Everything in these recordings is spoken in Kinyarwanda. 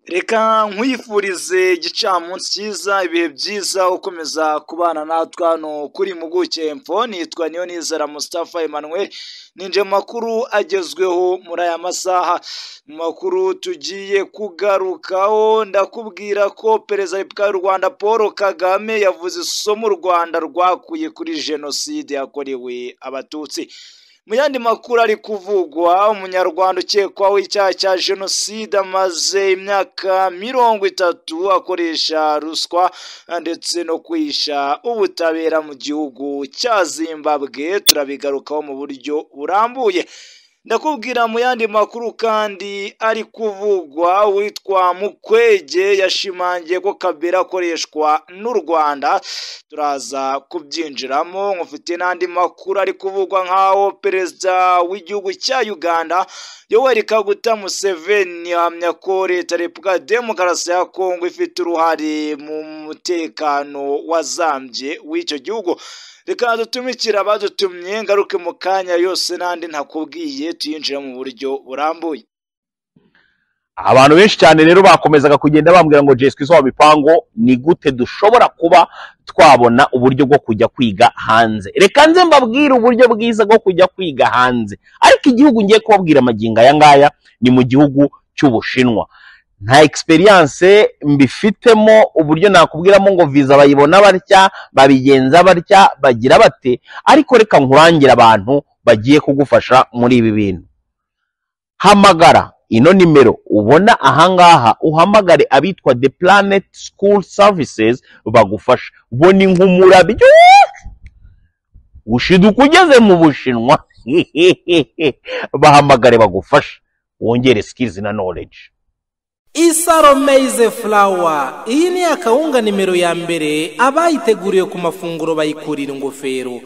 Reka nkwifurize igicamunsi cyiza ibihe byiza ukomeza kubana natwe hano kuri Impuguke Info. Nitwa Niyonizera Mustafa Emmanuel, ninje makuru agezweho muri aya masaha. Mu makuru tugiye kugarukaho ndakubwira ko Perezida w'u Rwanda Paul Kagame yavuze isomo u Rwanda rwakuye kuri jenoside yakorewe Abatutsi. Mu yandi makuru ari kuvugwa, umunyarwanda ukekwaho icyaha cya jenoside amaze imyaka 30 akoresha ruswa ndetse no kwisha ubutabera mu gihugu cya Zimbabwe. Turabigarukaho mu buryo burambuye. Ndakubwira mu yandi makuru kandi ari kuvugwa, witwa Mukwege yashimangiye ko Kabila akoreshwa n'u Rwanda. Turaza kubyinjiramo. Nkufite n'andi makuru ari kuvugwa nk'aho perezida w'igihugu cya Uganda Yoweri Kaguta Museveni ahamya ko leta ya Repubulika Demokarasi ya Kongo ifite uruhare mu mutekano wazambye w'icyo gihugu. Reka dutumikira abadutumye ngaruke mu kanya yose n'andi ntakubwiye tuyinjira mu buryo burambuye. Abantu benshi cyane rero bakomezaga kugenda bambwira ngo Jeswe zo bipango ni gute dushobora kuba twabona uburyo bwo kujya kwiga hanze. Reka nze mbabwire uburyo bwiza bwo kujya kwiga hanze. Ariko igihugu ngiye kubabwira amaginga aya ngaya ni mu gihugu cy'Ubushinwa. Nta experience mbifitemo uburyo nakubwiramo ngo visa bayibona barya babigenza barya bagira bate, ariko reka nkurangira abantu bagiye kugufasha muri ibi bintu. Hamagara ino nimero ubona ahangaha, uhamagare abitwa The Planet School Services bagufasha. Ubona inkumurabyo ushiduka ugeze mu Bushinwa bahamagare bagufasha wongere skills na knowledge. Isaro Maize Flour, iyi ni akawunga nimero ya mbere abayiteguriye ku mafunguro bayikurira ingofero.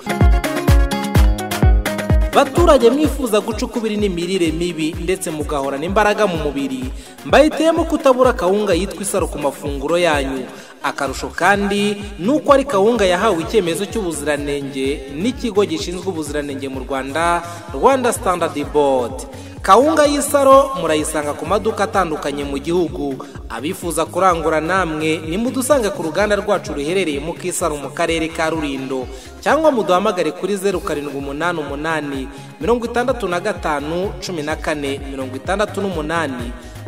Baturage mwifuza gucukubira n'imirire mibi ndetse mugahorana imbaraga mu mubiri, mbayiteyemo kutabura kawunga yitwa Isaro ku mafunguro yanyu. Akarusho kandi nuko ari kawunga yahawe icyemezo cy'ubuziranenge n'ikigo gishinzwe ubuziranenge mu Rwanda, Rwanda Standard Board. Kawunga y'Isaro murayisanga ku maduka atandukanye mu gihugu. Abifuza kurangura namwe nimudusanga ku ruganda rwacu ruherereye mu Kisaro mu karere ka Rulindo, cyangwa muduhamagare kuri 0788 65 14 68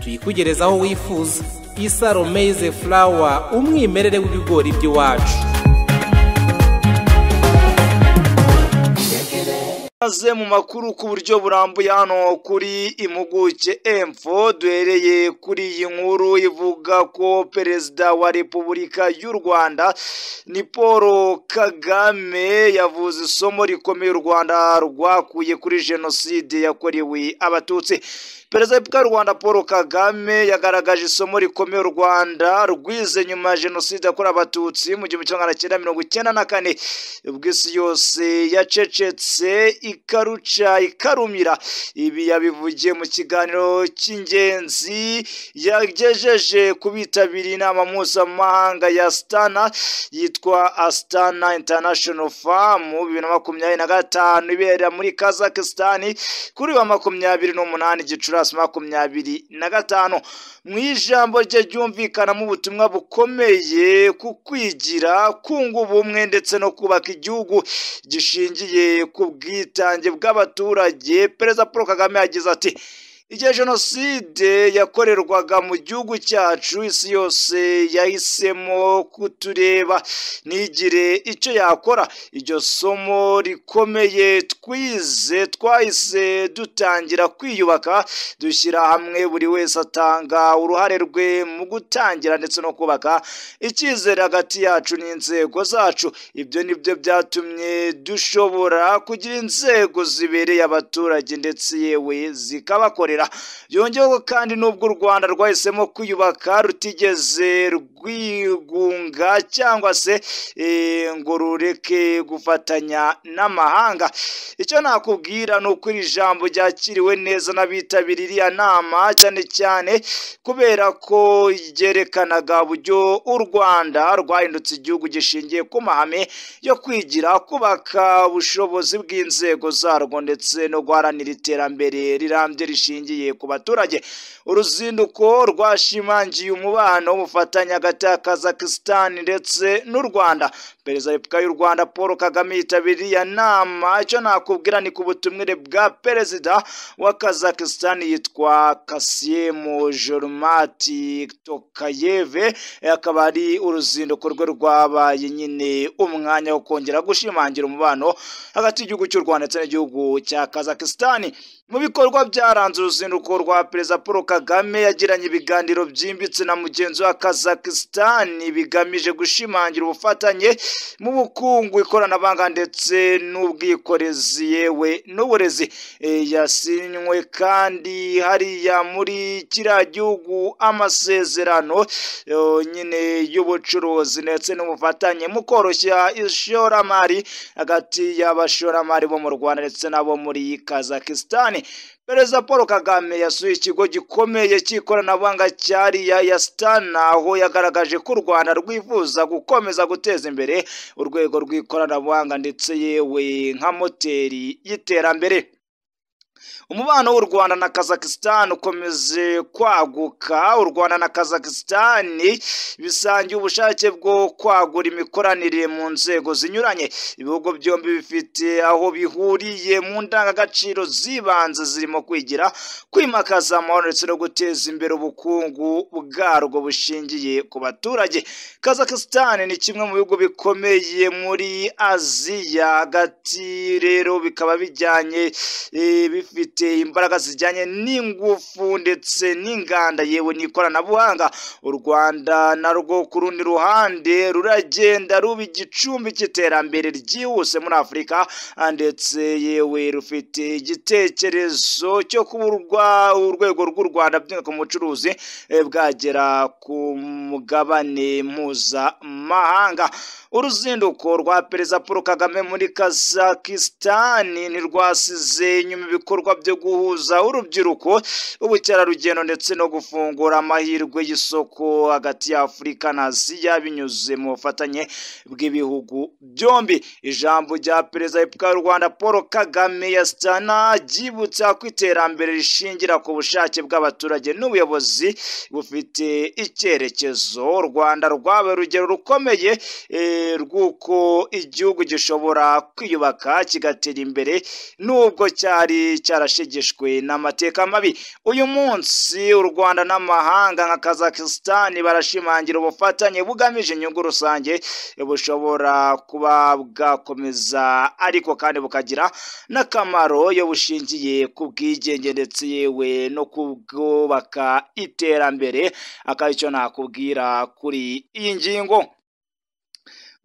tuyikugereza aho wifuza. Isaro Maize Flour, umwimerere w'ibigori by'iwacu. Maze mu makuru ku buryo burambuye hano kuri Impuguke Info, duhereye kuri iyi nkuru ivuga ko Perezida wa Repubulika y'u Rwanda ni Paul Kagame yavuze isomo rikomeye u Rwanda rwakuye kuri jenoside yakorewe Abatutsi. Perezida w'u Rwanda Paul Kagame yagaragaje isomo rikomeye u Rwanda rwize nyuma ya jenoside yakorewe Abatutsi mu 1994. Ubwo isi yose yacecetse ikaruca ikarumira. Ibi yabivugiye mu kiganiro cy'ingenzi yagejeje kubitabiriye inama mpuzamahanga ya Astana yitwa Astana International Forum 2025 ibera muri Kazakhstan kuri wa 28 Gicurasi 2025. Mu ijambo rye ryumvikana mu butumwa bukomeye ku kwigira, kunga ubumwe ndetse no kubaka igihugu gishingiye ku bwitange bw'abaturage, Perezida Paul Kagame yagize ati: igihe jenoside yakorerwaga mu gihugu cyacu, isi yose yahisemo kutureba nigire icyo yakora. Iryo somo rikomeye twahise dutangira kwiyubaka, dushyira hamwe, buri wese atanga uruhare rwe mu gutangira ndetse no kubaka icyizere hagati yacu n'inzego zacu. Ibyo nibyo byatumye dushobora kugira inzego zibereye abaturage ndetse yewe zikabakorera. Yongeyeho kandi nubwo u Rwanda rwahisemo kwiyubaka, rutigeze rwigunga cyangwa se ngo rureke gufatanya n'amahanga. Icyo nakubwira ni uko iri jambo ryakiriwe neza n'abitabiriye iriya nama, cyane cyane kubera ko ryerekanaga uburyo u Rwanda rwahindutse igihugu gishingiye ku mahame yo kwigira, kubaka ubushobozi bw'inzego zarwo ndetse no guharanira iterambere rirambye rishingiye bushingiye ku baturage. Uruzinduko rwashimangiye umubano w'ubufatanye hagati ya Kazakhstan ndetse n'u Rwanda. Perezida wa Repubulika y'u Rwanda Paul Kagame yitabiriye nama. Icyo nakubwira ni ku butumire bwa perezida wa Kazakhstan yitwa Kassym Jomart Tokayev. Akaba ari uruzinduko rwe rwabaye nyine umwanya wo kongera gushimangira umubano hagati y'igihugu cy'u Rwanda ndetse n'igihugu cya Kazakhstan. Mu bikorwa byaranze uruzinduko rwa perezida Paul Kagame yagiranye ibiganiro byimbitse na mugenzi wa Kazakhstan bigamije gushimangira ubufatanye mu bukungu, ikoranabuhanga ndetse n'ubwikorezi yewe n'uburezi. Yasinywe kandi hariya muri kiriya gihugu amasezerano nyine y'ubucuruzi ndetse n'ubufatanye mu koroshya ishoramari hagati y'abashoramari bo mu Rwanda ndetse n'abo muri Kazakhstan. Perezida Paul Kagame yasuye ikigo gikomeye cy'ikoranabuhanga cyariya Astana, aho yagaragaje ko u Rwanda rwifuza gukomeza guteza imbere urwego rw'ikoranabuhanga ndetse yewe nka moteri y'iterambere. Umubano w'u Rwanda na Kazakhstan ukomeje kwaguka. U Rwanda na Kazakhstan bisangiye ubushake bwo kwagura imikoranire mu nzego zinyuranye. Ibihugu byombi bifite aho bihuriye mu ndangagaciro z'ibanze zirimo kwigira, kwimakaza amahoro ndetse no guteza imbere ubukungu bwarwo bushingiye ku baturage. Kazakhstan ni kimwe mu bihugu bikomeye muri Aziya hagati, rero bikaba bijyanye bifite imbaraga zijyanye n'ingufu ndetse n'inganda yewe n'ikoranabuhanga. U Rwanda narwo ku rundi ruhande ruragenda ruba igicumbi cy'iterambere ryihuse muri Afurika, ndetse yewe rufite igitekerezo cyo kuba urwego rw'u Rwanda by'umwihariko mu bucuruzi bwagera ku mugabane mpuzamahanga. Uruzinduko rwa perezida Paul Kagame muri Kazakhstan ntirwasize inyuma ibikorwa byo guhuza urubyiruko, ubukerarugendo ndetse no gufungura amahirwe y'isoko hagati ya Afurika na Aziya binyuze mu bufatanye bw'ibihugu byombi. Ijambo rya perezida wa Repubulika y'u Rwanda Paul Kagame ya Astana ryibutsa ko iterambere rishingira ku bushake bw'abaturage n'ubuyobozi bufite icyerekezo. U Rwanda rwabaye urugero rukomeye rw'uko igihugu gishobora kwiyubaka kigatera imbere nubwo cyari cyarashegeshwe n'amateka mabi. Uyu munsi u Rwanda n'amahanga nka Kazakhstan barashimangira ubufatanye bugamije inyungu rusange bushobora kuba bwakomeza ariko kandi bukagira n'akamaro iyo bushingiye ku bwigenge ndetse yewe no kubwubaka iterambere. Akaba icyo nakubwira kuri iyi ngingo.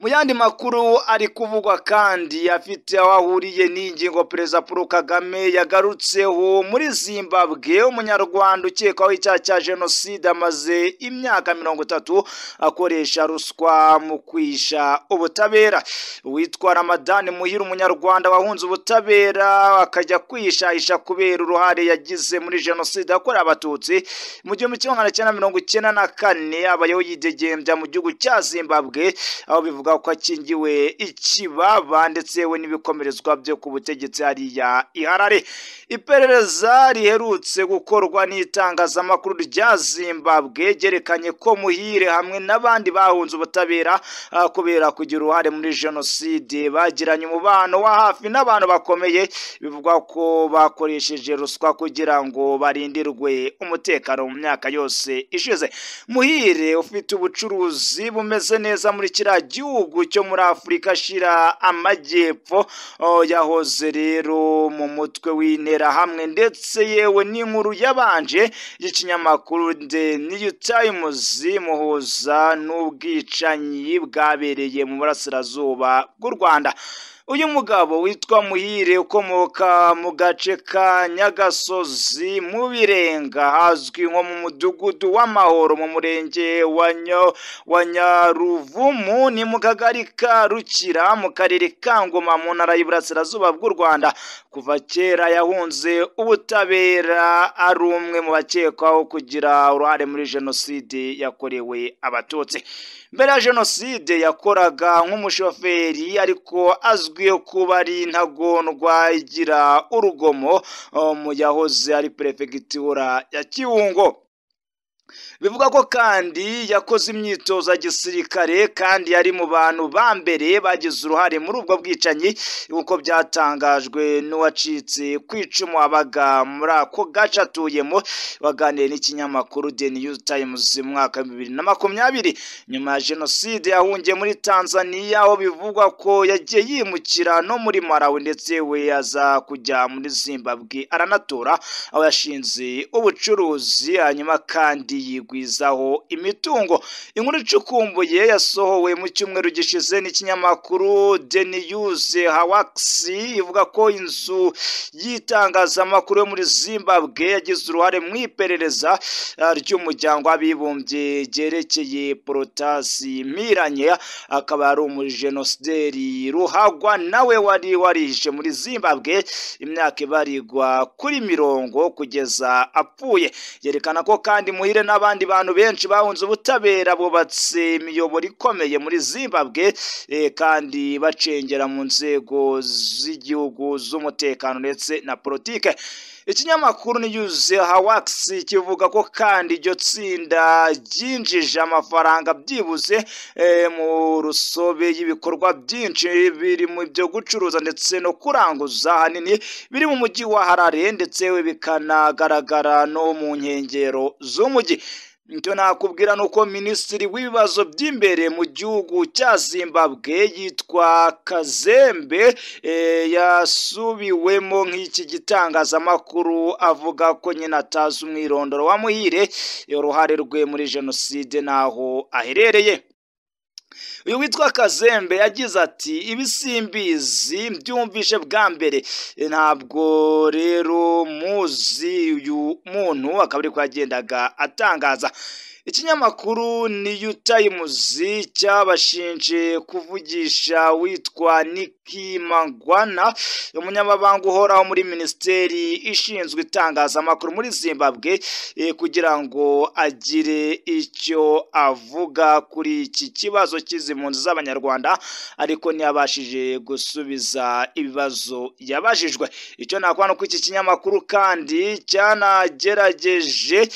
Mu yandi makuru ari kuvugwa kandi afite aho ahuriye n'ingingo perezida Paul Kagame yagarutseho muri Zimbabwe, umunyarwanda ukekwaho icyaha cya jenoside amaze imyaka 30 akoresha ruswa mu kwisha ubutabera. Witwa Ramadhan Muhire, umunyarwanda wahunze ubutabera akajya kwishahisha kubera uruhare yagize muri jenoside yakorewe abatutsi mu 1994, abayeho yidegembya mu gihugu cya Zimbabwe, aho bivuga ko akingiwe ikibaba ndetse we n'ibikomerezwa byo ku butegetsi hariya i Harare. Iperereza riherutse gukorwa n'itangazamakuru rya Zimbabwe ryerekanye ko Muhire hamwe n'abandi bahunze ubutabera kubera kugira uruhare muri jenoside bagiranye umubano wa hafi n'abantu bakomeye. Bivugwa ko bakoresheje ruswa kugira ngo barindirwe umutekano mu myaka yose ishize. Muhire ufite ubucuruzi bumeze neza muri kiriya gihugu cyo muri Afurika shira amajyepfo, yahoze rero mu mutwe w'intera hamwe ndetse yewe n'inkuru yabanje y'ikinyamakuru The New Times muhuza n'ubwicanyi bwabereye mu burasirazuba bw'u Rwanda. Uyu mugabo witwa Muhire ukomoka mu gace ka Nyagasozi mu Birenga, hazwi nko mu mudugudu w'Amahoro mu murenge wa Nyaruvumu, ni mu kagari ka Rukira mu karere ka Ngoma mu ntara y'Iburasirazuba bw'u Rwanda. Kuva kera yahunze ubutabera, ari umwe mu bakekwaho kugira uruhare muri jenoside yakorewe abatutsi. Mbere ya jenoside yakoraga nk'umushoferi ariko azwi izwiho kuba ari intagondwa igira urugomo mu yahoze ari perefegitura ya Kibungo. Bivuga ko kandi yakoze imyitozo ya gisirikare kandi yari mu bantu ba mbere bagize uruhare muri ubwo bwicanyi nk'uko byatangajwe n'uwacitse ku icumu abaga muri ako gace atuyemo waganiriye n'ikinyamakuru The New Times mu mwaka wa 2020 nyuma ya jenoside yahungiye muri Tanzania aho bivugwa ko yagiye yimukira no muri Malawi ndetse we aza kujya muri Zimbabwe aranatora aho yashinze ubucuruzi hanyuma kandi yigwizaho imitungo. Inkuru icukumbuye yasohowe mu cyumweru gishize n'ikinyamakuru The News Hawks ivuga ko inzu y'itangazamakuru yo muri Zimbabwe yagize uruhare mu iperereza ry'umuryango w'abibumbye ryerekeye Protasi Mpiranye akaba ari umujenosideri ruhagwa nawe wari warihishe muri Zimbabwe imyaka ibarigwa kuri 70 kugeza apfuye. Yerekana ko kandi Muhire n'abandi bantu benshi bahunze ubutabera bubatse imiyoboro ikomeye muri Zimbabwe kandi bacengera mu nzego z'igihugu z'umutekano ndetse na politike. Ikinyamakuru News Hawks kivuga ko kandi iryo tsinda ryinjije amafaranga byibuze mu rusobe y'ibikorwa byinshi biri mu byo gucuruza ndetse no kuranguza hanini biri mu mujyi wa Harare ndetse bikanagaragara no mu nkengero z'umujyi. Icyo nakubwira nuko minisitiri w'ibibazo by'imbere mu gihugu cya Zimbabwe yitwa Kazembe yasubiwemo nk'iki gitangazamakuru avuga ko nyine atazi umwirondoro wa Muhire uruhare rwe muri jenoside naho aherereye. Uyu witwa Kazembe yagize ati ibisimbizi byumvishe bwa mbere ntabwo rero muzi uyu muntu akaba ari kwagendaga atangaza. Ikinyamakuru New Times cyabashinje kuvugisha witwa Niki Mangwana umunyamabanga uhoraho muri ministeri ishinzwe itangazamakuru muri Zimbabwe kugira ngo agire icyo avuga kuri iki kibazo cy'impunzi z'abanyarwanda ariko ntiyabashije gusubiza ibibazo yabajijwe. Icyo nakwana ko iki kinyamakuru kandi cyanagerageje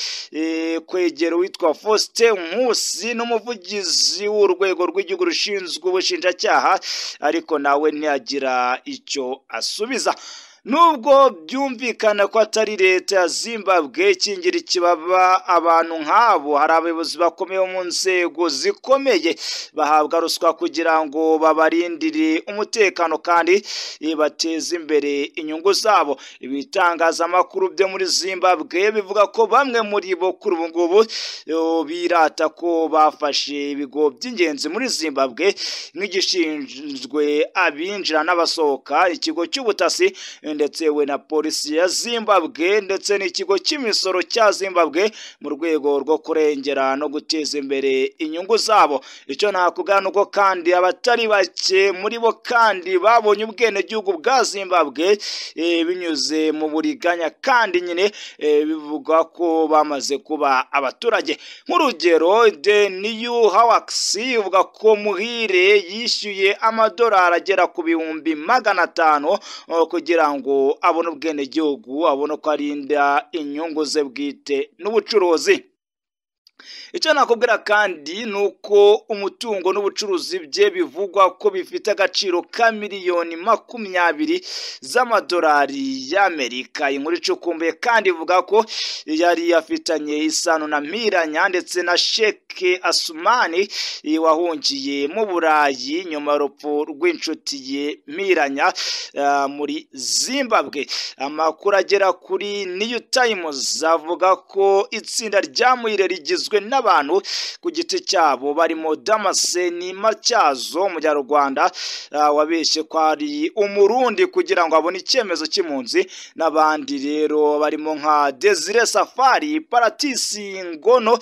kwegera witwa Faustin Nkusi n'umuvugizi w'urwego rw'igihugu rushinzwe ubushinjacyaha ariko nawe ntiyagira icyo asubiza. Nubwo byumvikana ko atari leta ya Zimbabwe ikingira ikibaba abantu nk'abo, hari abayobozi bakomeye mu nzego zikomeye bahabwa ruswa kugira ngo babarindire umutekano kandi bateze imbere inyungu zabo. Ibitangazamakuru byo muri Zimbabwe bivuga ko bamwe muri bo kuri ubu ngubu birata ko bafashe ibigo by'ingenzi muri Zimbabwe nk'igishinzwe abinjira n'abasohoka, ikigo cy'ubutasi ndetse we na polisi ya Zimbabwe ndetse n'ikigo cy'imisoro cya Zimbabwe mu rwego rwo kurengera no guteza imbere inyungu zabo. Icyo nakugana uko kandi abatari bake muri bo kandi babonye ubwenegihugu bwa Zimbabwe binyuze mu buriganya kandi nyine bivuga ko bamaze kuba abaturage. Nk'urugero The New Hawks ivuga ko Muhire yishyuye amadolari agera ku 500 kugira ngo abone ubwenegihugu, abone ko arinda inyungu ze bwite n'ubucuruzi. Icyo nakubwira kandi nuko umutungo n'ubucuruzi bye bivugwa ko bifite agaciro ka miliyoni 20 z'amadolari y'Amerika. Inkuru icukumbuye kandi ivuga ko yari yafitanye isano na Mpiranya ndetse na Sheikh Asumani wahungiye mu Burayi nyuma y'urupfu rw'inshuti ye Mpiranya muri Zimbabwe. Amakuru agera kuri New Times avuga ko itsinda rya Muhire rigizwe n'abantu ku giti cyabo barimo Damascene Matyazo mu Rwanda wabeshye ko ari umurundi kugira ngo abone icyemezo cy'impunzi, n'abandi rero barimo nka Desire Safari, Paratisi Ngono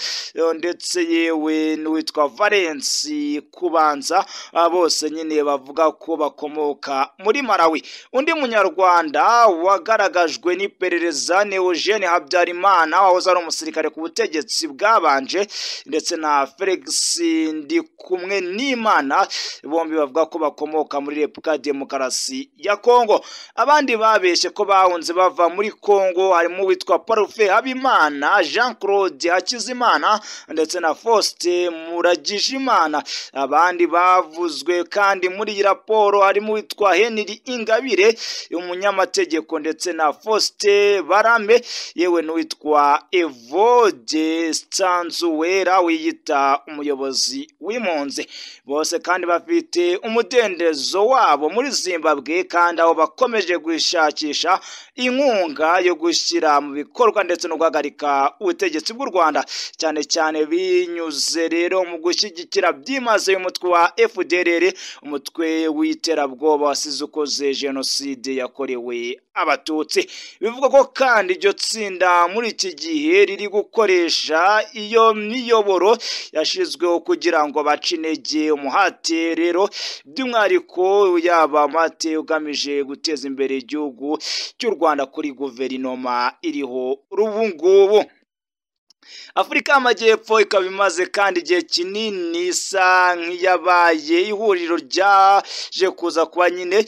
ndetse yewe n'uwitwa Valence Kubanza, bose nyine bavuga ko bakomoka muri Malawi. Undi munyarwanda wagaragajwe n'iperereza Eugene Habyarimana wahoze ari umusirikare ku butegetsi bw'aba wabanje ndetse na Felix Ndikumwe n'Imana, bombi bavuga ko bakomoka muri Repubulika Demokarasi ya Kongo. Abandi babeshye ko bahunze bava muri Kongo harimo witwa Parufe Habimana, Jean Claude Hakizimana ndetse na Faustin Muragijimana. Abandi bavuzwe kandi muri iyi raporo harimo witwa Henry Ingabire umunyamategeko ndetse na Faustin Barame, yewe n'uwitwa Evode Stanzuwera wiyita umuyobozi w'impunzi. Bose kandi bafite umudendezo wabo muri Zimbabwe, kandi aho bakomeje gushakisha inkunga yo gushyira mu bikorwa ndetse no guhagarika ubutegetsi bw'u Rwanda, cyane cyane binyuze rero mu gushyigikira byimazeyo umutwe wa FDLR, umutwe w'iterabwoba wasize ukoze jenoside yakorewe Abatutsi. Bivugwa ko kandi iryo tsinda muri iki gihe riri gukoresha iyo miyoboro yashizweho kugira ngo bace intege umuhate rero, by'umwihariko yaba amate ugamije guteza imbere igihugu cy'u Rwanda kuri guverinoma iriho urubungubu. Afurika y'Amajyepfo ikaba imaze kandi igihe kinini isa nk'iyabaye ihuriro ryaje kuza kuba nyine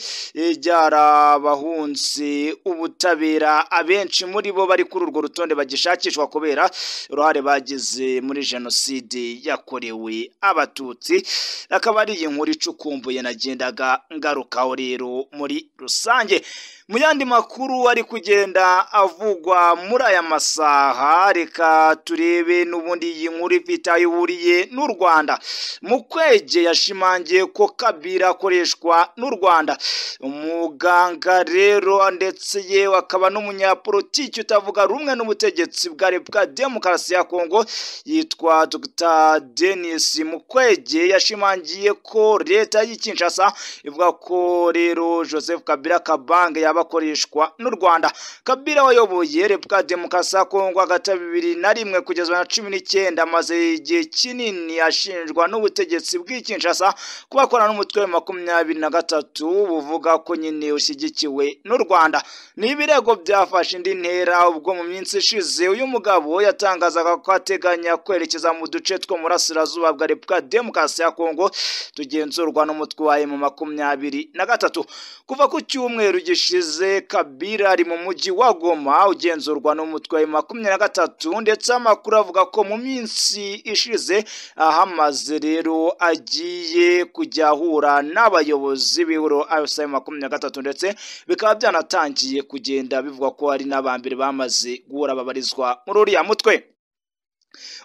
ryarabahunze ubutabera, abenshi muri bo bari kuri urwo rutonde bagishakishwa kubera uruhare bagize muri jenoside yakorewe Abatutsi. Akaba ari iyi nkuru icukumbuye nagendaga ngarukaho rero muri rusange. Mu yandi makuru ari kugenda avugwa muri aya masaha, reka turebe n'ubundi iyi nkuru ifite aho ihuriye n'u Rwanda. Mukwege yashimangiye ko Kabila akoreshwa n'u Rwanda. Umuganga rero ndetse yewe akaba n'umunyapolitiki utavuga rumwe n'ubutegetsi bwa Repubulika Demokarasi ya Kongo yitwa Dr. Denis Mukwege yashimangiye ko leta y'i Kinshasa ivuga ko rero Joseph Kabila Kabange bakoreshwa n'u Rwanda. Kabila wayoboye Repubulika Demokarasi ya Kongo hagati ya 2001 kugeza na 19 amaze igihe kinini ashinjwa n'ubutegetsi bw'i Kinshasa kubakorana n'umutwe wa 23 buvuga ko nyine ushyigikiwe n'u Rwanda. Ni ibirego byafashe indi ntera ubwo mu minsi ishize uyu mugabo yatangazaga ko ateganya kwerekeza mu duce two mu burasirazuba bwa Repubulika Demokarasi ya Kongo tugenzurwa n'umutwe wa M23. Kuva ku cyumweru gishize Kabila ari mu mujyi wa Goma ugenzurwa n'umutwe wa M23, ndetse amakuru avuga ko mu minsi ishize ahamaze rero agiye kujya ahura n'abayobozi b'ibiro M23, ndetse bikaba byanatangiye kugenda bivugwa ko hari n'abambere bamaze guhura babarizwa muri uriya mutwe.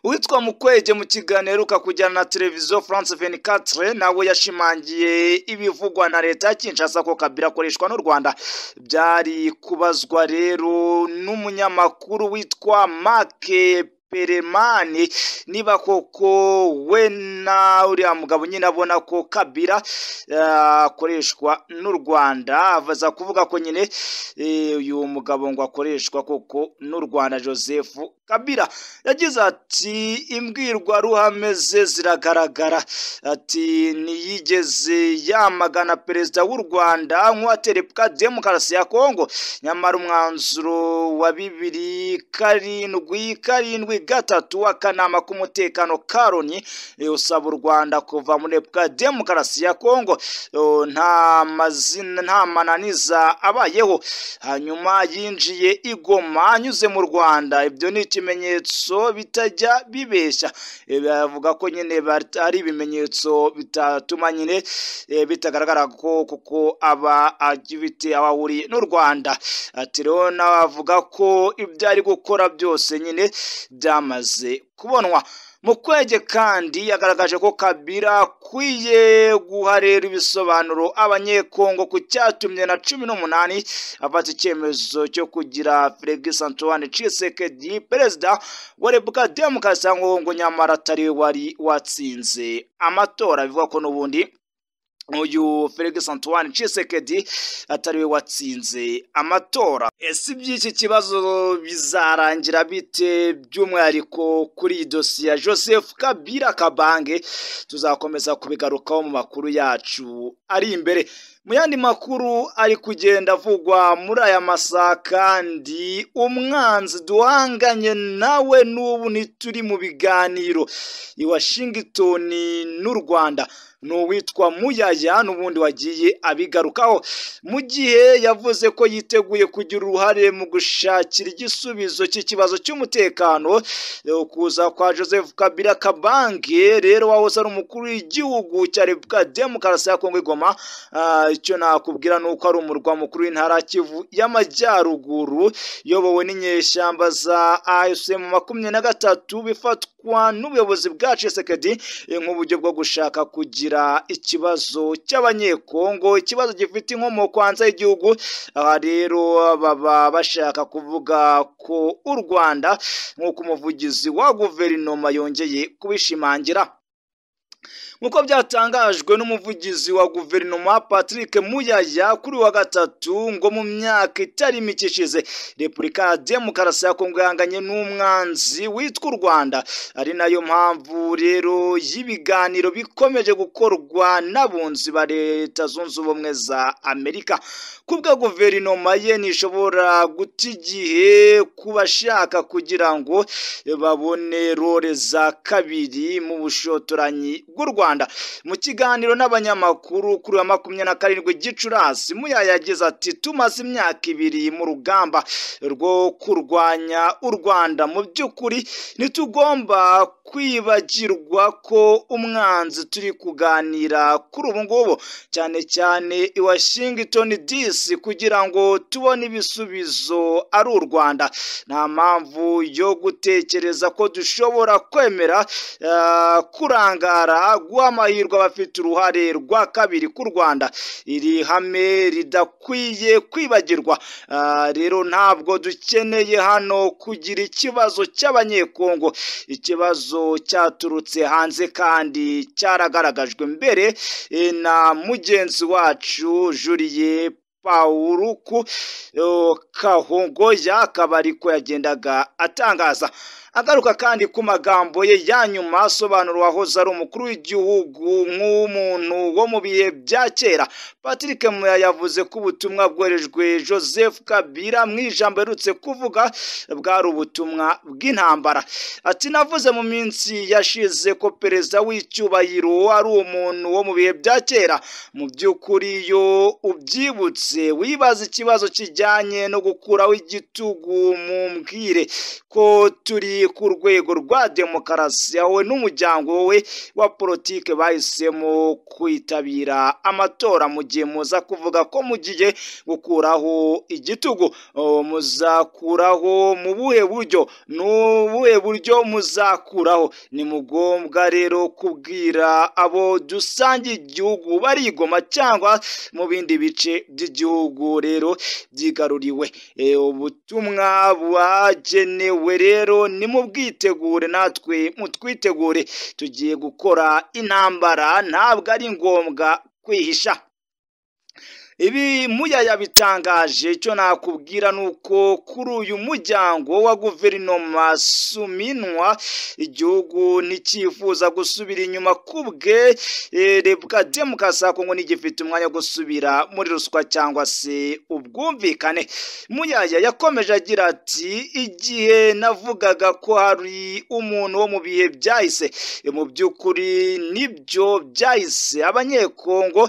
Uwitwa Mukwege mu kiganiro kujyana na televiziyo France 24 nawe yashimangiye ibivugwa na leta ya Kinshasa ko Kabila akoreshwa n'u Rwanda. Byari kubazwa rero n'umunyamakuru witwa Make Peremani niba koko we na uriya mugabo nyine abona ko Kabila akoreshwa n'u Rwanda. Avaza kuvuga ko nyine uyu mugabo ngo akoreshwa koko n'u Rwanda. Joseph Kabila yagize ati imbwirwa ruhame ze ziragaragara, ati niyigeze yamagana perezida w'u Rwanda nk'uwatera Repubulika Demokarasi ya Kongo, nyamara umwanzuro wa 2007 w'akanama k'umutekano Karoni usaba u Rwanda kuva muri Repubulika Demokarasi ya Kongo nta mananiza abayeho. Hanyuma yinjiye i Goma anyuze mu Rwanda. Ibyo ni ikimenyetso bitajya bibeshya. Bavuga ko nyine ari ibimenyetso bitatuma nyine bitagaragara ko kuko aba agifite abahuriye n'u Rwanda. Ati rero navuga ko ibyo ari gukora byose nyine byamaze kubonwa. Mukwege kandi yagaragaje ko Kabila akwiye guha rero ibisobanuro abanyekongo ku cyatumye na 18 afata icyemezo cyo kugira Felix Antoine Tshisekedi perezida wa Repubulika Demokarasi ya Kongo, nyamara atari wari watsinze amatora. Bivuga ko n'ubundi uyu Felix Antoine Tshisekedi atariwe watsinze amatora. Ese by'iki kibazo bizarangira bite by'umwihariko kuri dosiye ya Joseph Kabila Kabange? Tuzakomeza kubigarukaho mu makuru yacu ari imbere. mu yandi makuru ari kugenda avugwa muri aya masaha kandi umwanzi duhanganye nawe n'ubu ntituri mu biganiro i Washington n'u Rwanda n'uwitwa Muyaya n'ubundi wagiye abigarukaho mu gihe yavuze ko yiteguye kugira uruhare mu gushakira igisubizo cy'ikibazo cy'umutekano kuza kwa Joseph Kabila Kabange rero wahoze ari umukuru w'igihugu cya Repubulika Demokarasi ya Kongo Igoma. Icyo nakubwira nuko ari umurwa mukuru w'intara Kivu y'Amajyaruguru yobowe n'inyeshyamba za AFC M23 bifatwa n'ubuyobozi bwa Tshisekedi nk'uburyo bwo gushaka kugira ikibazo cy'abanyekongo, ikibazo gifite inkomoko hanze y'igihugu. Aha rero baba bashaka kuvuga ko u Rwanda nk'uko umuvugizi wa guverinoma yongeye kubishimangira nk'uko byatangajwe n'umuvugizi wa guverinoma Patrick Muyaya kuri wa gatatu ngo mu myaka itari mike ishize Repubulika ya Demokarasi ya Kongo yanganye n'umwanzi witwa u Rwanda, ari nayo mpamvu rero y'ibiganiro bikomeje gukorwa n'abunzi ba Leta Zunze Ubumwe za Amerika. Kubwa guverinoma ye nishobora guta igihe kubashaka kugira ngo babone role za kabiri mu bushotoranyi bw'u Rwanda. Mu kiganiro n'abanyamakuru kuri wa 27 Gicurasi Muyaya yagize ati tumaze imyaka 2 mu rugamba rwo kurwanya u Rwanda, mu by'ukuri ntitugomba kwibagirwa ko umwanzi turi kuganira kuri ubu ngubu cyane cyane i Washington DC kugira ngo tubone ibisubizo ari u Rwanda. Nta mpamvu yo gutekereza ko dushobora kwemera kurangara guha amahirwe abafite uruhare rwa kabiri ku Rwanda. Iri hame ridakwiye kwibagirwa. Rero ntabwo dukeneye hano kugira ikibazo cy'abanyekongo. Ikibazo cyaturutse hanze kandi cyaragaragajwe mbere na mugenzi wacu Julie Pauruku Kahongo yakaba ariko yagendaga atangaza. Agaruka kandi ku magambo ye ya nyuma asobanura wahoze ari umukuru w'igihugu nk'umuntu wo mu bihe bya kera. Patrick Muyaya yavuze ko ubutumwa bwoherejwe Joseph Kabila mu ijambo yerutse kuvuga bwari ubutumwa bw'intambara. Ati navuze mu minsi yashize ko perezida w'icyubahiro ari umuntu wo mu bihe bya kera. Mu by'ukuri yo ubyibutse wibaza ikibazo kijyanye no gukuraho igitugu mu mbwire ko turi ku rwego rwa demokarasi yawe n'umuryango we wa politike bahisemo kwitabira amatora mu gihe muza kuvuga ko mugiye gukuraho igitugu. Muzakuraho mu buhe buryo? N'ubuhe buryo muzakuraho? Ni mugombwa rero kubwira abo dusangiye igihugu barigoma cyangwa mu bindi bice by'igihugu rero byigaruriwe. Ubutumwa bwagenewe rero ni mu bwitegure, natwe mutwitegure, tugiye gukora intambara, ntabwo ari ngombwa kwihisha. Ibi Muyaya bitangaje. Icyo nakubwira nuko kuri uyu muryango wa guverinoma Suminwa igihugu ntikifuza gusubira inyuma kubwe. Repubulika Demokarasi ya Kongo ntigifite umwanya wo gusubira muri ruswa cyangwa se ubwumvikane. Muyaya yakomeje agira ati igihe navugaga ko hari umuntu wo mu bihe byahise, mu by'ukuri nibyo byahise. Abanyekongo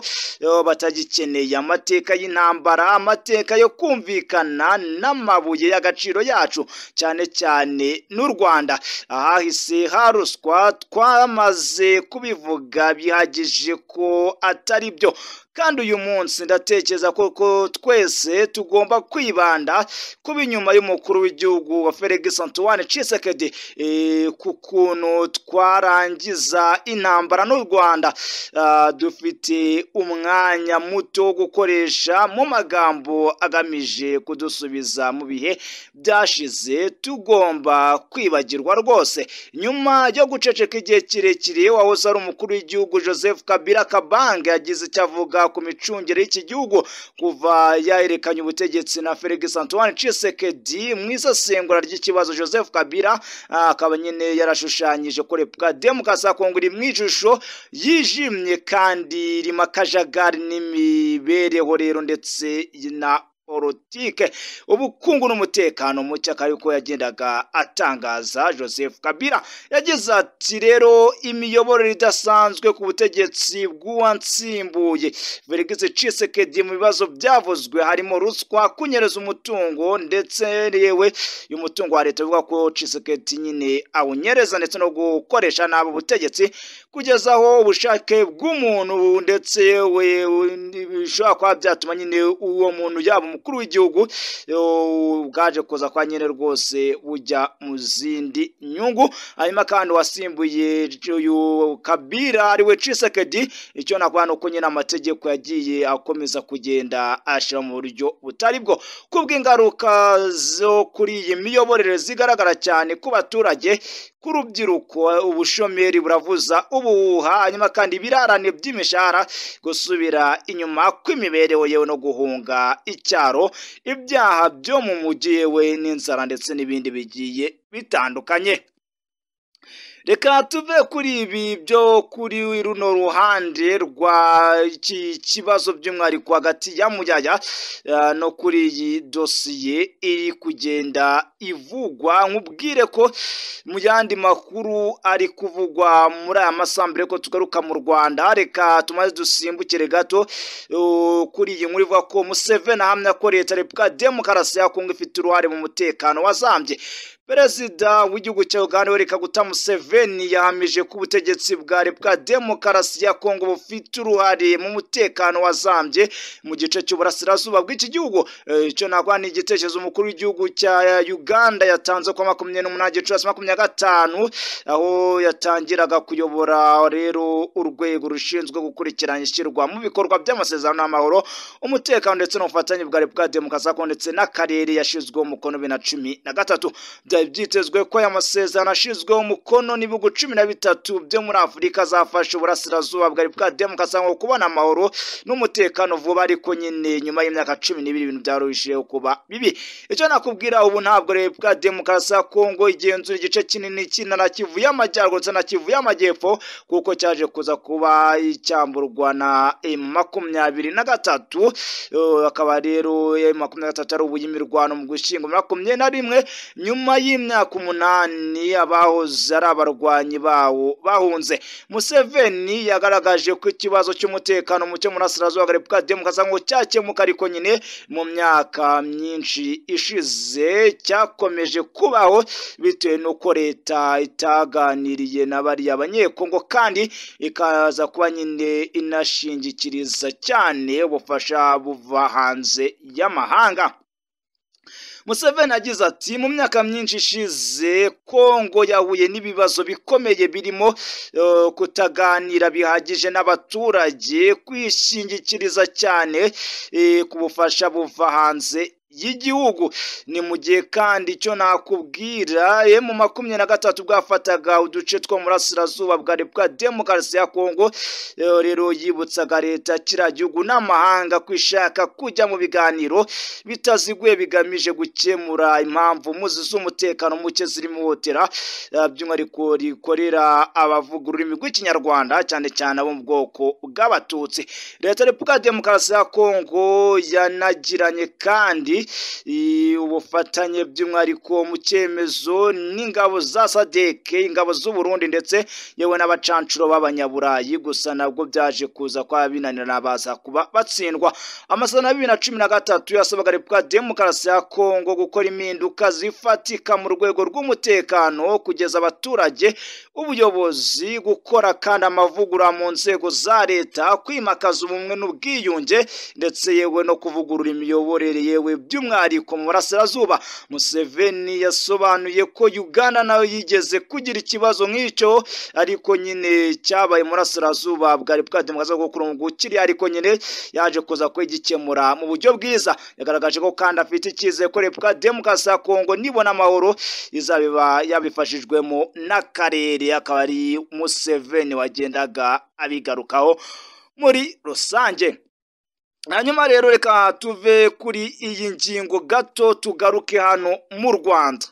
batagikeneye amateka y'intambara, amateka yo kumvikana n'amabuye y'agaciro yacu, cyane cyane n'u Rwanda. Ahahise haruswa twamaze kubivuga bihagije ko atari byo, kandi uyu munsi ndatekereza ko twese tugomba kwibanda kuba inyuma y'umukuru w'igihugu wa Felix Antoine Tshisekedi ku kuntu twarangiza intambara n'u Rwanda. Dufite umwanya muto wo gukoresha mu magambo agamije kudusubiza mu bihe byashize. Tugomba kwibagirwa rwose. Nyuma yo guceceka igihe kirekire wahoze ari umukuru w'igihugu Joseph Kabila Kabange yagize icyo avuga avuga ku micungire y'iki gihugu kuva yaherekanye ubutegetsi na Felix Antoine Tshisekedi mu isesengura ry'ikibazo Joseph Kabila akaba nyine yarashushanyije ko Repubulika Demokarasi ya Kongo iri mu ishusho yijimye kandi irimo akajagari n'imibereho rero ndetse na politike ubukungu n'umutekano muke ariko yagendaga atangaza. Joseph Kabila yagize ati rero imiyoborere idasanzwe ku butegetsi bw'uwansimbuye Felix Tshisekedi mu bibazo byavuzwe harimo ruswa, kunyereza umutungo ndetse yewe umutungo wa leta uvuga ko Tshisekedi nyine awunyereza ndetse no gukoresha nabo butegetsi kugezaho ubushake bw'umuntu ndetse yewe bishobora kuba byatuma nyine uwo muntu yaba umukuru w'igihugu bwaje kuza kwa nyine rwose bujya mu zindi nyungu. Hanyuma kandi wasimbuye uyu Kabila ariwe Tshisekedi icyo nakwano ko nyine amategeko yagiye akomeza kugenda ashira mu buryo butari bwo kubw'ingaruka zo kuri iyi miyoborere zigaragara cyane ku baturage ku rubyiruko. Ubushomeri buravuza ubuhuha, hanyuma kandi ibirarane by'imishahara, gusubira inyuma kw'imibereho yewe no guhunga icyaro, ibyaha byo mu mujyi yewe n'inzara ndetse n'ibindi bigiye bitandukanye. Reka tuve kuri ibi byo kuri runo ruhande rwa iki kibazo by'umwihariko hagati ya Muyaya no kuri iyi dosiye iri kugenda ivugwa. Nkubwire ko mu yandi makuru ari kuvugwa muri aya masambere ko tugaruka mu Rwanda. Reka tumaze dusimbukire gato kuri iyi nkuru ivuga ko Museveni ahamya ko leta Repubulika Demokarasi ya Kongo ifite uruhare mu mutekano wazambye. Perezida w'igihugu cya Uganda Yoweri Kaguta Museveni yahamije ko ubutegetsi bwa Repubulika Demokarasi ya Kongo bufite uruhare mu mutekano wazambye mu gice cy'uburasirazuba bw'iki gihugu. Icyo nakwa ni igitekerezo umukuru w'igihugu cya Uganda yatanze kwa 28 Gicurasi 2025 aho yatangiraga kuyobora rero urwego rushinzwe gukurikirana ishyirwa mu bikorwa by'amasezerano y'amahoro, umutekano ndetse n'ubufatanye bwa Repubulika Demokarasi ya Kongo ndetse n'akarere yashizweho umukono 2013. Byitezwe ko aya masezerano ashizweho umukono n'ibihugu 13 byo muri Afurika zafashe uburasirazuba bwa Repubulika Demokarasi ya Kongo kubona amahoro n'umutekano vuba, ariko nyine nyuma y'imyaka 12 ibintu byarushijeho kuba bibi. Icyo nakubwira ubu ntabwo Repubulika Demokarasi ya Kongo igenzura igice kinini cy'intara Kivu y'Amajyaruguru ndetse na Kivu y'Amajyepfo kuko cyaje kuza kuba icyamburwa na M23. Akaba rero M23 ari ubuyimirwano mu gushinga 21 nyuma y'imyaka 8 abahoze ari abarwanyi bawo bahunze. Museveni yagaragaje ko ikibazo cy'umutekano muke mu burasirazuba bwa Repubulika Demokarasi ya Kongo cyakemuka, ariko nyine mu myaka myinshi ishize cyakomeje kubaho bitewe n'uko leta itaganiriye n'abari abanyekongo kandi ikaza kuba nyine inashingikiriza cyane ubufasha buva hanze y'amahanga. Museveni agize ati mu myaka myinshi ishize Kongo yahuye n'ibibazo bikomeye birimo kutaganira bihagije n'abaturage, kwishingikiriza cyane ku bufasha buva hanze y'igihugu. Ni mu gihe kandi icyo nakubwira mu 23 bwafataga uduce two mu burasirazuba bwa Repubulika Demokarasi ya Kongo, rero yibutsaga leta kiriya gihugu n'amahanga kwishaka kujya mu biganiro bitaziguye bigamije gukemura impamvu muzi z'umutekano muke zirimo hotera by'umwihariko rikorera abavuga ururimi rw'ikinyarwanda cyane cyane abo mu bwoko bw'abatutsi. Leta Repubulika Demokarasi ya Kongo yanagiranye kandi ubufatanye by'umwihariko mu cyemezo n'ingabo za SADC, ingabo z'u Burundi ndetse yewe n'abacancuro b'abanyaburayi, gusa nabwo byaje kuza kwa binanira nabaza kuba batsindwa. Amasezerano ya 2013 yasabaga Repubulika Demokarasi ya Kongo gukora impinduka zifatika mu rwego rw'umutekano, kugeza abaturage ubuyobozi, gukora kandi amavugurura mu nzego za leta, kwimakaza ubumwe n'ubwiyunge ndetse yewe no kuvugurura imiyoborere yewe by'umwihariko mu burasirazuba. Museveni yasobanuye ko Uganda nayo yigeze kugira ikibazo nk'icyo, ariko nyine cyabaye mu burasirazuba bwa Repubulika Demokarasi ya Kongo kiriya, ariko nyine yaje kuza kwigikemura mu buryo bwiza. Yagaragaje ko kandi afite icyizere ko Repubulika Demokarasi ya Kongo nibona amahoro izaba yabifashijwemo n'akarere. Akaba ari Museveni wagendaga abigarukaho muri rusange. hanyuma rero reka tuve kuri iyi ngingo gato tugaruke hano mu Rwanda.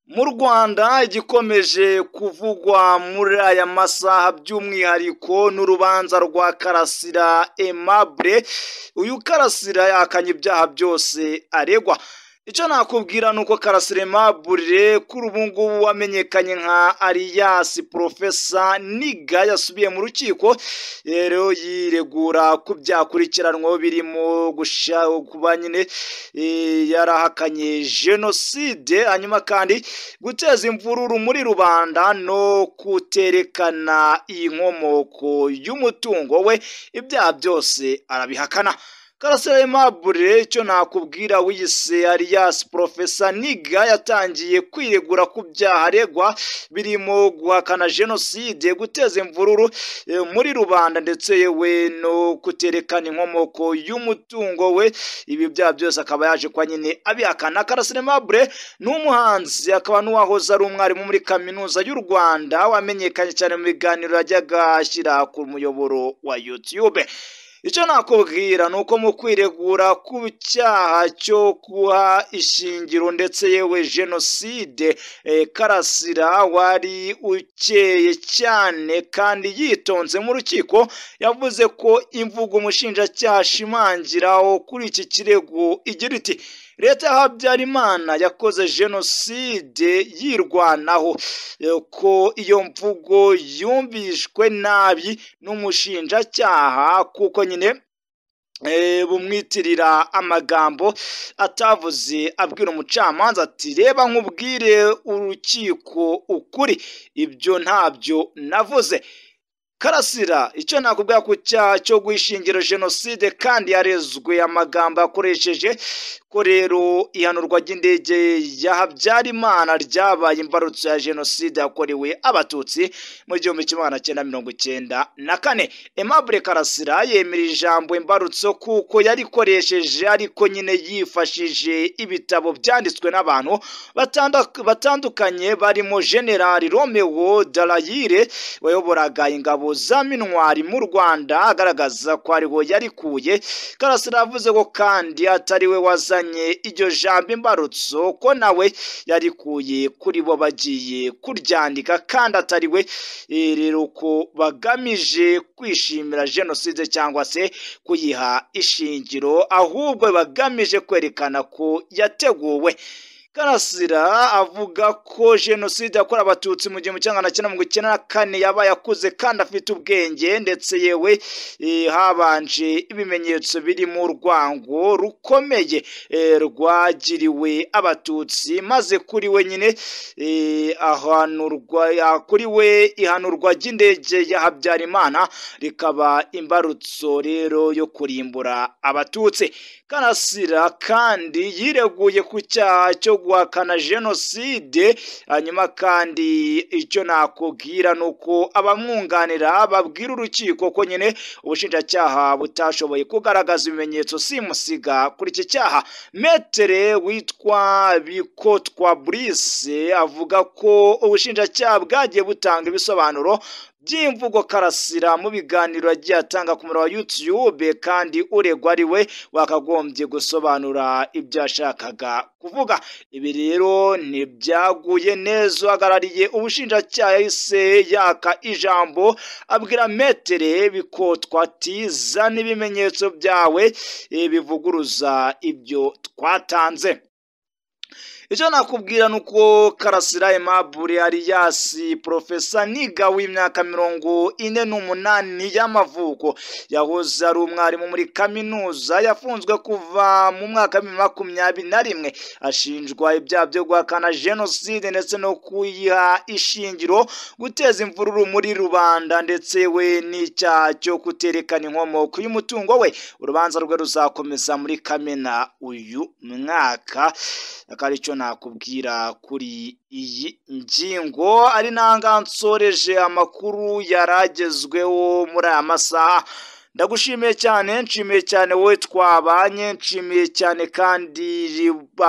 Mu Rwanda igikomeje kuvugwa muri aya masaha by'umwihariko n'urubanza rwa Karasira Aimable. Uyu Karasira yakanye ibyaha byose aregwa. Icyo nakubwira nuko Karasira Aimable kuri ubu ngubu wamenyekanye nka Alias Professor Niga yasubiye mu rukiko rero yiregura ku byakurikiranwa birimo kuba nyine yarahakanye jenoside, hanyuma kandi guteza imvururu muri rubanda no kuterekana inkomoko y'umutungo we. Ibyaha byose arabihakana. Karasira Aimable icyo nakubwira wiyise Alias Professor Niga yatangiye kwiregura ku byaha aregwa birimo guhakana jenoside, guteza imvururu muri rubanda ndetse yewe no kuterekana inkomoko y'umutungo we. Ibi byaha byose akaba yaje kwa nyine abihakana. Karasira Aimable ni umuhanzi akaba n'uwahoze ari umwarimu muri kaminuza y'u Rwanda wamenyekanye cyane mu biganiro yajyaga ashyira ku muyoboro wa YouTube. Icyo nakubwira nuko mu kwiregura ku cyaha cyo guha ishingiro ndetse yewe jenoside, Karasira wari ukeye cyane kandi yitonze mu rukiko yavuze ko imvugo umushinjacyaha ashimangiraho kuri iki kirego igira iti leta ya Habyarimana yakoze jenoside yirwanaho, ko iyo mvugo yumvishwe nabi n'umushinjacyaha kuko nyine bumwitirira amagambo atavuze, abwira umucamanza ati reba nkubwire urukiko ukuri, ibyo ntabyo navuze. Karasira icyo nakubwira ku cyaha cyo guhishingira jenoside kandi yarezwe amagambo yakoresheje ko rero ihanurwa ry'indege ya Habyarimana ryabaye imbarutso ya jenoside yakorewe abatutsi mu 1994. Aimable Karasira yemera ijambo imbarutso kuko yarikoresheje ariko nyine yifashije ibitabo byanditswe n'abantu batandukanye barimo General Romeo Dallaire wayoboraga ingabo za Minwari mu Rwanda agaragaza ko ariho yarikuye. Karasira yavuze ko kandi atari we wazanye iryo jambo imbarutso, ko nawe yarikuye kuri bo bagiye kuryandika kandi atari we rero ko bagamije kwishimira jenoside cyangwa se kuyiha ishingiro, ahubwo bagamije kwerekana ko yateguwe. Karasira avuga ko jenoside yakorewe abatutsi mu 1994 yabaye akuze kandi afite ubwenge ndetse yewe habanje ibimenyetso biri mu rwango rukomeye rwagiriwe abatutsi, maze kuri we nyine ihanurwa ry'indege ya Habyarimana rikaba imbarutso rero yo kurimbura abatutsi. Karasira kandi yireguye ku cyaha cyo guhakana jenoside, hanyuma kandi icyo nakubwira nuko abamwunganira babwira urukiko ko nyine ubushinjacyaha butashoboye kugaragaza ibimenyetso simusiga kuri iki cyaha. Metere witwa Bikotwa Brice avuga ko ubushinjacyaha bwagiye butanga ibisobanuro by'imvugo Karasira mu biganiro yagiye atanga ku murongo wa YouTube kandi uregwa ari we wakagombye gusobanura ibyo yashakaga kuvuga. Ibi rero ntibyaguye neza, uhagarariye ubushinjacyaha yahise yaka ijambo abwira Metere Bikotwa ati zana ibimenyetso byawe bivuguruza ibyo twatanze. Icyo nakubwira nuko Karasira Aimable Alias Professor Niga w'imyaka 48 y'amavuko yahoze ari umwarimu muri kaminuza yafunzwe kuva mu mwaka 2021 ashinjwa ibyaha byo guhakana jenoside ndetse no kuyiha ishingiro, guteza imvururu muri rubanda ndetse we n'icyaha cyo kuterekana inkomoko y'umutungo we. Urubanza rwe ruzakomeza muri Kamena uyu mwaka. Akaricyo nakubwira kuri iyi ngingo, ari nanga nsoreje amakuru yaragezweho muri aya masaha. ndagushimiye cyane, nshimiye cyane wowe twabanye, nshimiye cyane kandi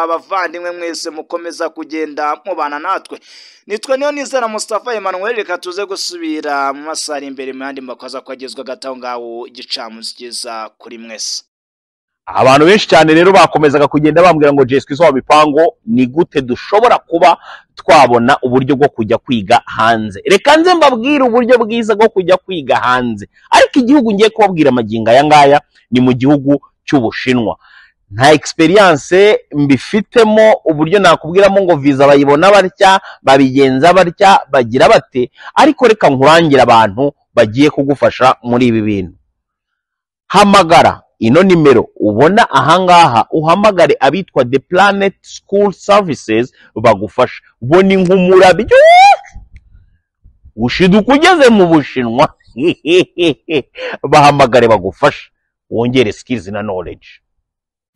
abavandimwe mwese mukomeza kugenda mubana natwe. Nitwe niyo nizera Mustafa Emmanuel, reka tuze gusubira mu masari imbere mu yandi makoza kwagezwa gataho ngaho igicamunsi cyiza kuri mwese. Abantu benshi cyane rero bakomezaga kugenda bambwira ngo Jesco Izo Mipango ni gute dushobora kuba twabona uburyo bwo kujya kwiga hanze. Reka nze mbabwire uburyo bwiza bwo kujya kwiga hanze. Ariko igihugu ngiye kubabwira amaginga aya ngaya ni mu gihugu cy'Ubushinwa. Nta experience mbifitemo uburyo nakubwiramo ngo visa bayibona barya, babigenza barya, bagira bate, ariko reka nkurangira abantu bagiye kugufasha muri ibi bintu. Hamagara ino nimero ubona ahangaha, uhamagare abitwa The Planet School Services bagufasha. Boni nk'umurabyo ushiduka ugeze mu Bushinwa bahamagare bagufasha wongere skills na knowledge.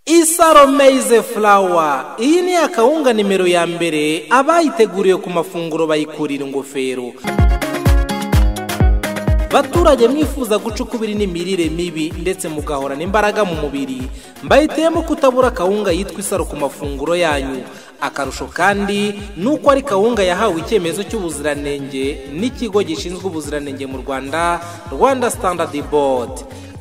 Isaro Maize Flour, iyi ni akawunga nimero ya mbere abayiteguriye ku mafunguro bayikurira ingofero. Baturage mwifuza gucukubiri n'imirire mibi ndetse mugahorana imbaraga mu mubiri, mbayitemo kutabura kawunga yitwa Isaro ku mafunguro yanyu. Akarusho kandi nuko ari kawunga yahawe icyemezo cy'ubuziranenge n'ikigo gishinzwe ubuziranenge mu Rwanda, Rwanda Standard Board.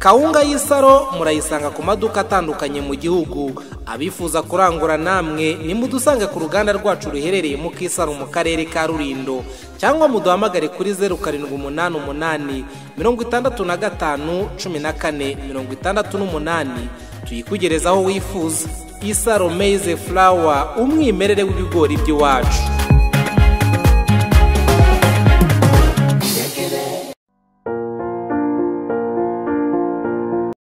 Kawunga y'Isaro murayisanga ku maduka atandukanye mu gihugu. Abifuza kurangura namwe ni mudusanga ku ruganda rwacu ruherereye mu Kisaro mu karere ka Rulindo, cyangwa muduhamagare kuri 0788 65 14 68 tuyikugerezaho wifuza. Isaro Maize Flour, umwimerere w'ibigori by'iwacu.